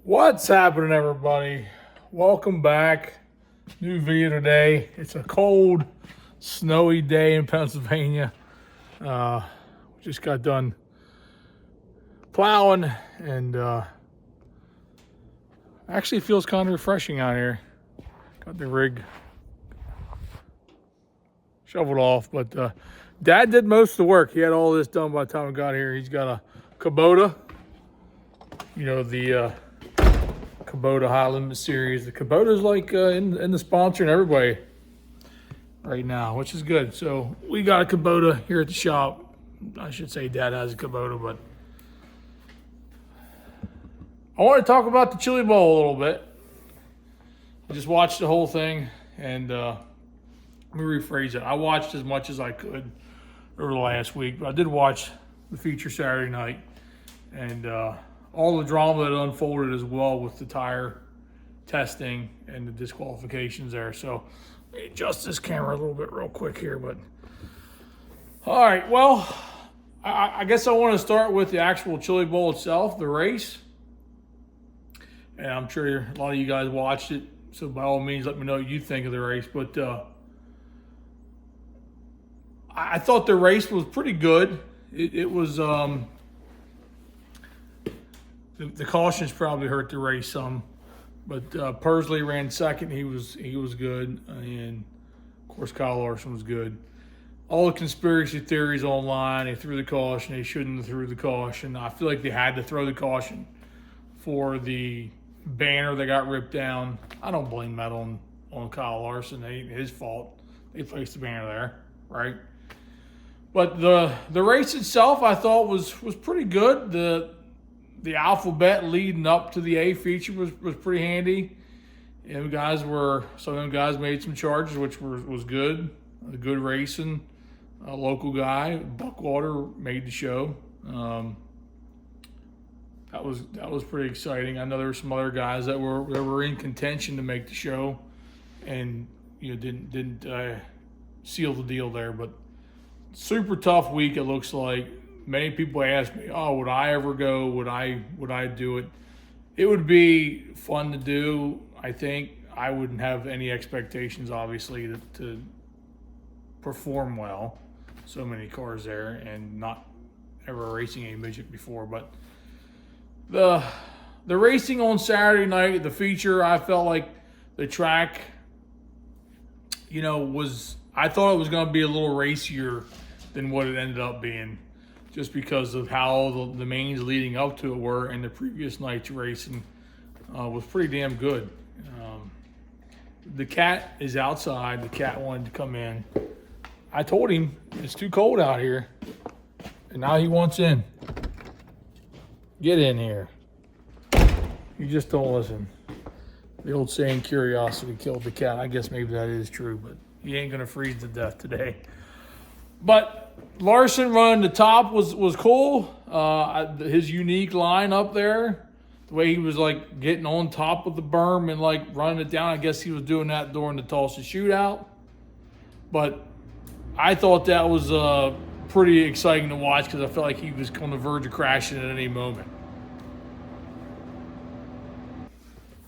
What's happening, everybody? Welcome back. New video today. It's a cold, snowy day in Pennsylvania. Just got done plowing, and actually feels kind of refreshing out here. Got the rig shoveled off, but Dad did most of the work. He had all this done by the time we got here. He's got a Kubota, the Kubota High Limit Series. The Kubota's like in the sponsor and everybody right now, which is good. So we got a Kubota here at the shop. I should say Dad has a Kubota, but I want to talk about the Chili Bowl a little bit. I just watched the whole thing, and let me rephrase it. I watched as much as I could over the last week, but I did watch the feature Saturday night, and all the drama that unfolded as well with the tire testing and the disqualifications there. So let me adjust this camera a little bit real quick here. But all right, well, I guess I want to start with the actual Chili Bowl itself, the race. And I'm sure a lot of you guys watched it, so by all means, let me know what you think of the race. But I thought the race was pretty good. It was the cautions probably hurt the race some, but Persley ran second. He was good, and of course Kyle Larson was good. All the conspiracy theories online. They threw the caution. They shouldn't have threw the caution. I feel like they had to throw the caution for the banner that got ripped down. I don't blame that on Kyle Larson. It ain't his fault. They placed the banner there, right? But the race itself, I thought was pretty good. The alphabet leading up to the A feature was pretty handy. And some of them guys made some charges, which was good. A good racing. A local guy, Buckwater, made the show. That was pretty exciting. I know there were some other guys that were in contention to make the show, and didn't seal the deal there. But super tough week, it looks like. Many people ask me, "Oh, would I ever go? Would I do it?" It would be fun to do. I think I wouldn't have any expectations, obviously, to perform well. So many cars there, and not ever racing a midget before. But the racing on Saturday night, the feature, I felt like the track, I thought it was going to be a little racier than what it ended up being, just because of how the mains leading up to it were, and the previous night's racing was pretty damn good. The cat is outside. The cat wanted to come in. I told him it's too cold out here, and now he wants in. Get in here. You just don't listen. The old saying, curiosity killed the cat. I guess maybe that is true, but he ain't going to freeze to death today. But Larson running the top was cool. His unique line up there, the way he was like getting on top of the berm and like running it down. I guess he was doing that during the Tulsa shootout. But I thought that was pretty exciting to watch, because I felt like he was on the verge of crashing at any moment.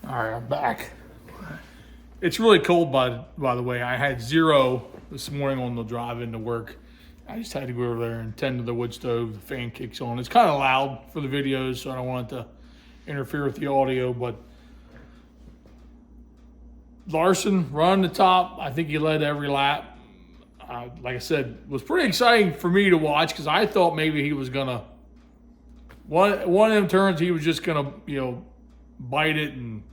All right, I'm back. It's really cold, by the way. I had 0 this morning on the drive into work. I just had to go over there and tend to the wood stove. The fan kicks on. It's kind of loud for the videos, so I don't want it to interfere with the audio. But Larson running the top. I think he led every lap. Like I said, it was pretty exciting for me to watch, because I thought maybe he was going to, one of them turns, he was just going to, bite it and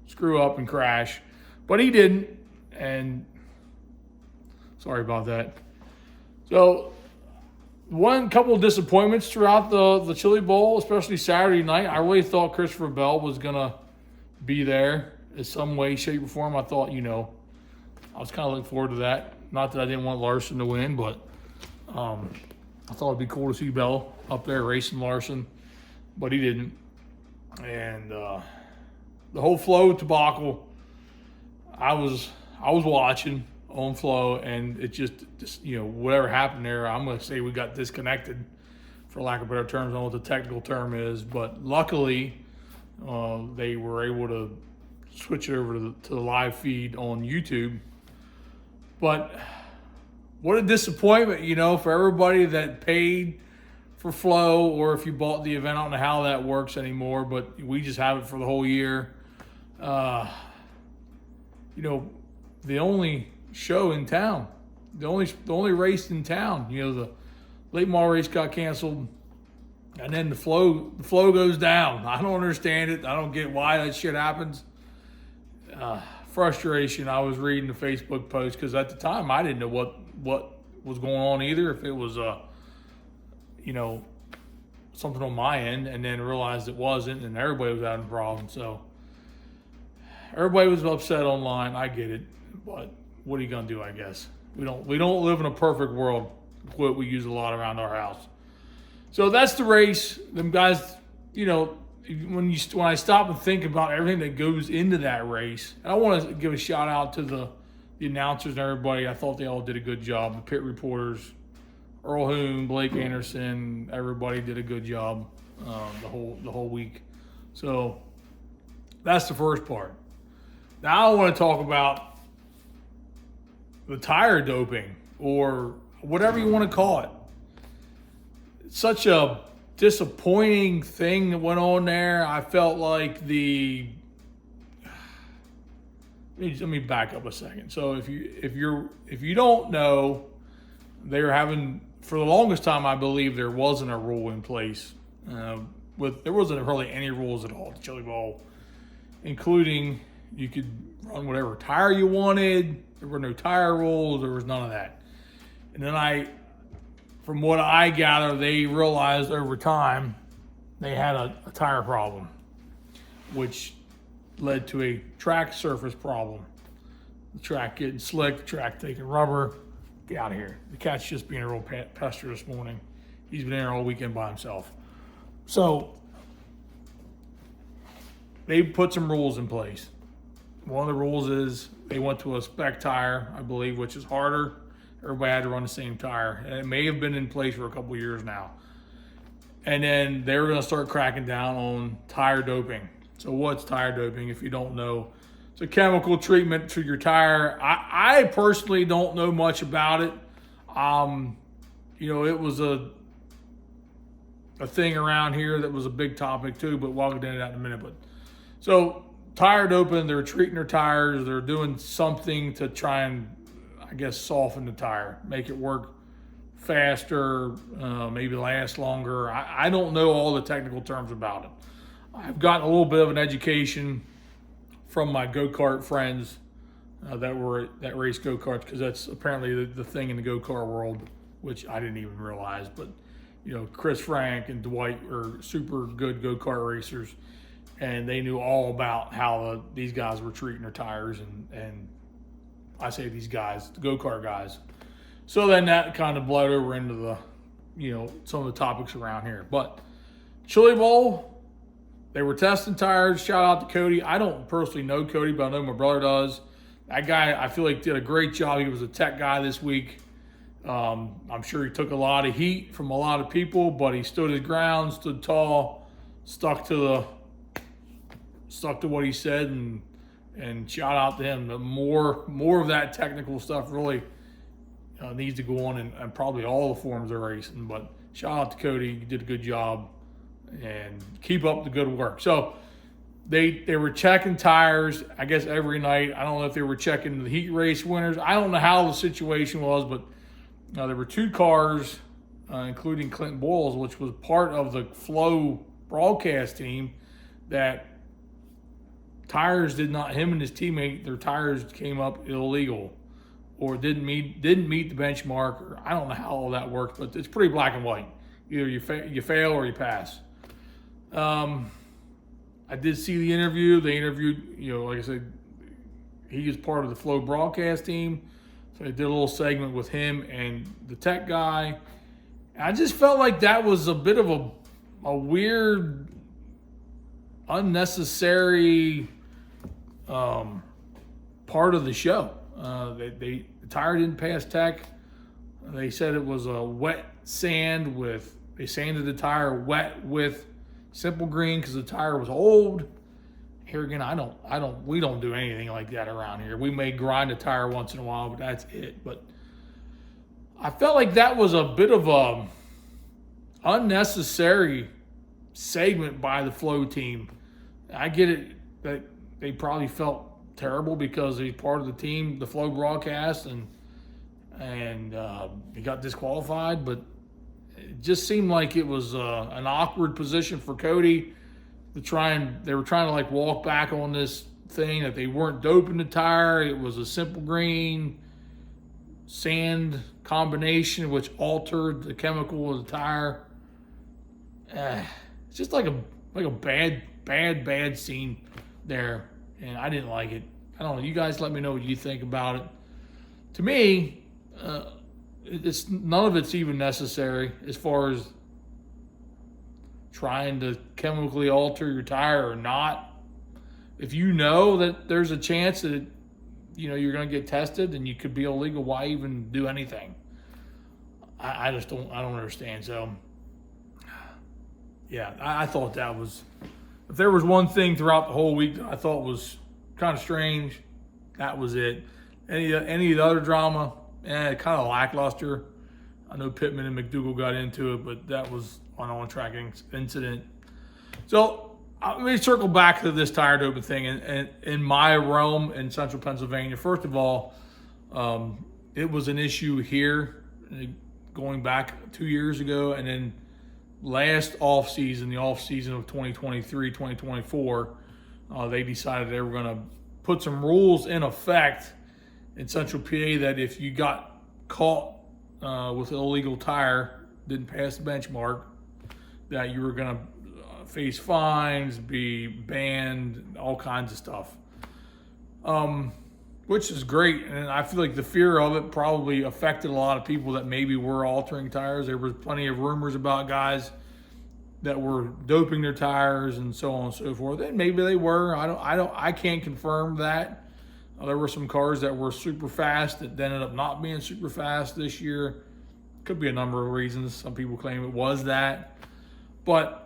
screw up and crash. But he didn't, and sorry about that. So, couple of disappointments throughout the Chili Bowl, especially Saturday night. I really thought Christopher Bell was going to be there in some way, shape, or form. I thought, I was kind of looking forward to that. Not that I didn't want Larson to win, but I thought it'd be cool to see Bell up there racing Larson, but he didn't. And the whole Flow debacle, I was watching on Flow, and it just whatever happened there, I'm going to say we got disconnected, for lack of better terms. I don't know what the technical term is, but luckily they were able to switch it over to the live feed on YouTube. But what a disappointment, for everybody that paid for Flow, or if you bought the event. I don't know how that works anymore, but we just have it for the whole year. The only show in town, the only race in town, the late model race got canceled, and then the flow goes down. I don't understand it. I don't get why that shit happens. Frustration. I was reading the Facebook post because at the time I didn't know what was going on either. If it was something on my end, and then realized it wasn't, and everybody was having problems. So everybody was upset online. I get it, but what are you gonna do? I guess we don't live in a perfect world. What we use a lot around our house. So that's the race. Them guys, when I stop and think about everything that goes into that race, and I want to give a shout out to the announcers and everybody. I thought they all did a good job. The pit reporters, Earl Hoon, Blake Anderson, everybody did a good job the whole week. So that's the first part. Now I want to talk about the tire doping, or whatever you want to call it. It's such a disappointing thing that went on there. I felt like let me back up a second. So if you don't know, they're having, for the longest time, I believe there wasn't a rule in place. There wasn't really any rules at all at the Chili Bowl, including you could run whatever tire you wanted. There were no tire rules. There was none of that. And then from what I gather, they realized over time they had a tire problem, which led to a track surface problem. The track getting slick, the track taking rubber. Get out of here. The cat's just being a real pester this morning. He's been there all weekend by himself. So they put some rules in place. One of the rules is they went to a spec tire, I believe, which is harder. Everybody had to run the same tire. And it may have been in place for a couple of years now. And then they were going to start cracking down on tire doping. So what's tire doping, if you don't know? It's a chemical treatment to your tire. I personally don't know much about it. It was a thing around here that was a big topic too, but we'll get into that in a minute. But so tire doping, they're treating their tires. They're doing something to try and, I guess, soften the tire, make it work faster, maybe last longer. I don't know all the technical terms about it. I've gotten a little bit of an education from my go-kart friends that race go-karts, because that's apparently the thing in the go-kart world, which I didn't even realize. But Chris Frank and Dwight are super good go-kart racers, and they knew all about how these guys were treating their tires, and I say these guys, the go-kart guys. So then that kind of bled over into the, some of the topics around here. But Chili Bowl, they were testing tires. Shout out to Cody. I don't personally know Cody, but I know my brother does. That guy, I feel like, did a great job. He was a tech guy this week. I'm sure he took a lot of heat from a lot of people, but he stood his ground, stood tall, stuck to what he said, and shout out to him. The more of that technical stuff really needs to go on in probably all the forms of racing. But shout out to Cody. You did a good job, and keep up the good work. So they were checking tires, I guess, every night. I don't know if they were checking the heat race winners. I don't know how the situation was, but there were two cars, including Clinton Boyles, which was part of the Flow broadcast team, that tires did not, him and his teammate, their tires came up illegal or didn't meet the benchmark, or I don't know how all that works, but it's pretty black and white. Either you fail or you pass. I did see the interview. They interviewed, like I said, he is part of the Flow broadcast team. So they did a little segment with him and the tech guy. And I just felt like that was a bit of a weird, unnecessary part of the show. The tire didn't pass tech. They said it was a wet sand they sanded the tire wet with simple green because the tire was old. Here again, we don't do anything like that around here. We may grind a tire once in a while, but that's it. But I felt like that was a bit of a unnecessary segment by the Flow team. I get it that they probably felt terrible because he's part of the team, the Flow broadcast, and he got disqualified. But it just seemed like it was an awkward position for Cody. They were trying to like walk back on this thing that they weren't doping the tire. It was a simple green sand combination which altered the chemical of the tire. It's just like a bad scene there, and I didn't like it. I don't know. You guys let me know what you think about it. To me, it's none of it's even necessary as far as trying to chemically alter your tire or not. If you know that there's a chance that you're going to get tested and you could be illegal, why even do anything? I don't understand. So yeah, I thought that was, if there was one thing throughout the whole week that I thought was kind of strange, that was it. Any of the other drama, kind of lackluster. I know Pittman and McDougal got into it, but that was an on-track incident. So let me circle back to this tire doping thing. And in my realm in central Pennsylvania, first of all, it was an issue here going back 2 years ago. And then last the off season of 2023, 2024, they decided they were going to put some rules in effect in central PA that if you got caught with an illegal tire, didn't pass the benchmark, that you were going to face fines, be banned, all kinds of stuff, which is great. And I feel like the fear of it probably affected a lot of people that maybe were altering tires. There was plenty of rumors about guys that were doping their tires and so on and so forth. And maybe they were. I can't confirm that. There were some cars that were super fast that ended up not being super fast this year. Could be a number of reasons. Some people claim it was that. But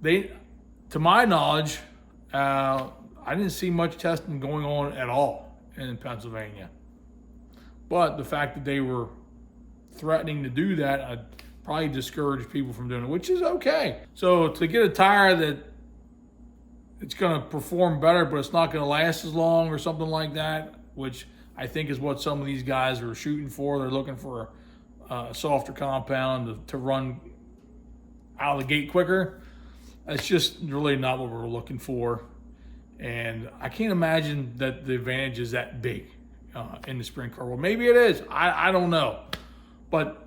to my knowledge, I didn't see much testing going on at all in Pennsylvania. But the fact that they were threatening to do that, I'd probably discourage people from doing it, which is okay. So to get a tire that it's going to perform better, but it's not going to last as long or something like that, which I think is what some of these guys are shooting for. They're looking for a softer compound to run out of the gate quicker. That's just really not what we're looking for. And I can't imagine that the advantage is that big in the sprint car. Well, maybe it is. I don't know. But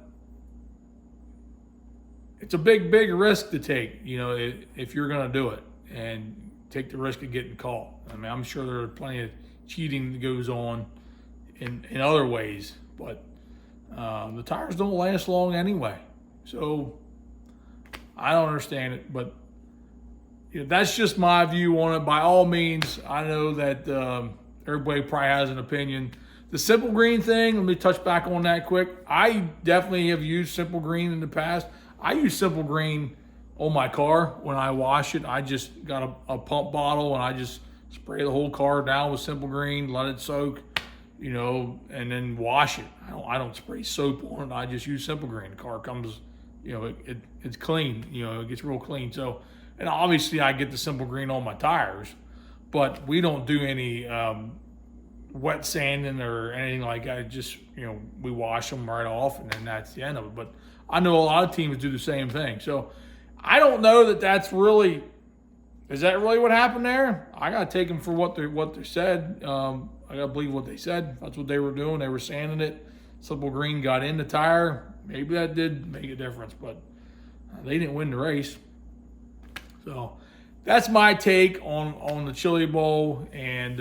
it's a big risk to take, if you're going to do it and take the risk of getting caught. I mean, I'm sure there are plenty of cheating that goes on in other ways, but the tires don't last long anyway. So I don't understand it, but that's just my view on it. By all means, I know that everybody probably has an opinion. The Simple Green thing, let me touch back on that quick. I definitely have used Simple Green in the past. I use Simple Green on my car when I wash it. I just got a pump bottle and I just spray the whole car down with Simple Green, let it soak, and then wash it. I don't spray soap on it. I just use Simple Green. The car comes, it's clean. It gets real clean. So, and obviously I get the Simple Green on my tires, but we don't do any wet sanding or anything like that. Just, we wash them right off and then that's the end of it. But I know a lot of teams do the same thing. So I don't know that that's really, is that really what happened there? I got to take them for what they said. I got to believe what they said. That's what they were doing. They were sanding it. Simple Green got in the tire. Maybe that did make a difference, but they didn't win the race. So that's my take on the Chili Bowl. And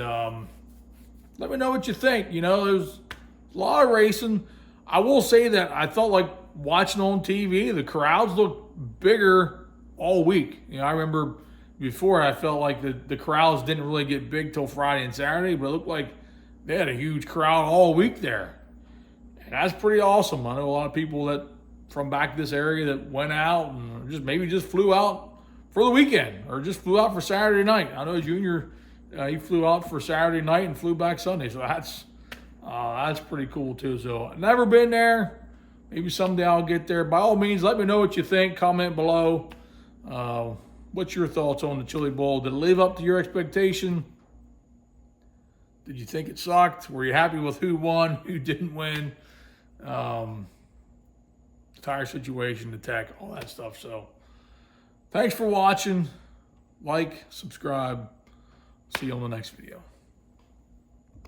let me know what you think. There's a lot of racing. I will say that I felt like watching on TV, the crowds looked bigger all week. I remember before I felt like the crowds didn't really get big till Friday and Saturday, but it looked like they had a huge crowd all week there. And that's pretty awesome. I know a lot of people that from back this area that went out and maybe just flew out for the weekend, or just flew out for Saturday night. I know Junior, he flew out for Saturday night and flew back Sunday, so that's pretty cool too. So never been there. Maybe someday I'll get there. By all means, let me know what you think. Comment below. What's your thoughts on the Chili Bowl? Did it live up to your expectation? Did you think it sucked? Were you happy with who won, who didn't win? Tire situation, the tech, all that stuff. So thanks for watching. Like, subscribe. See you on the next video.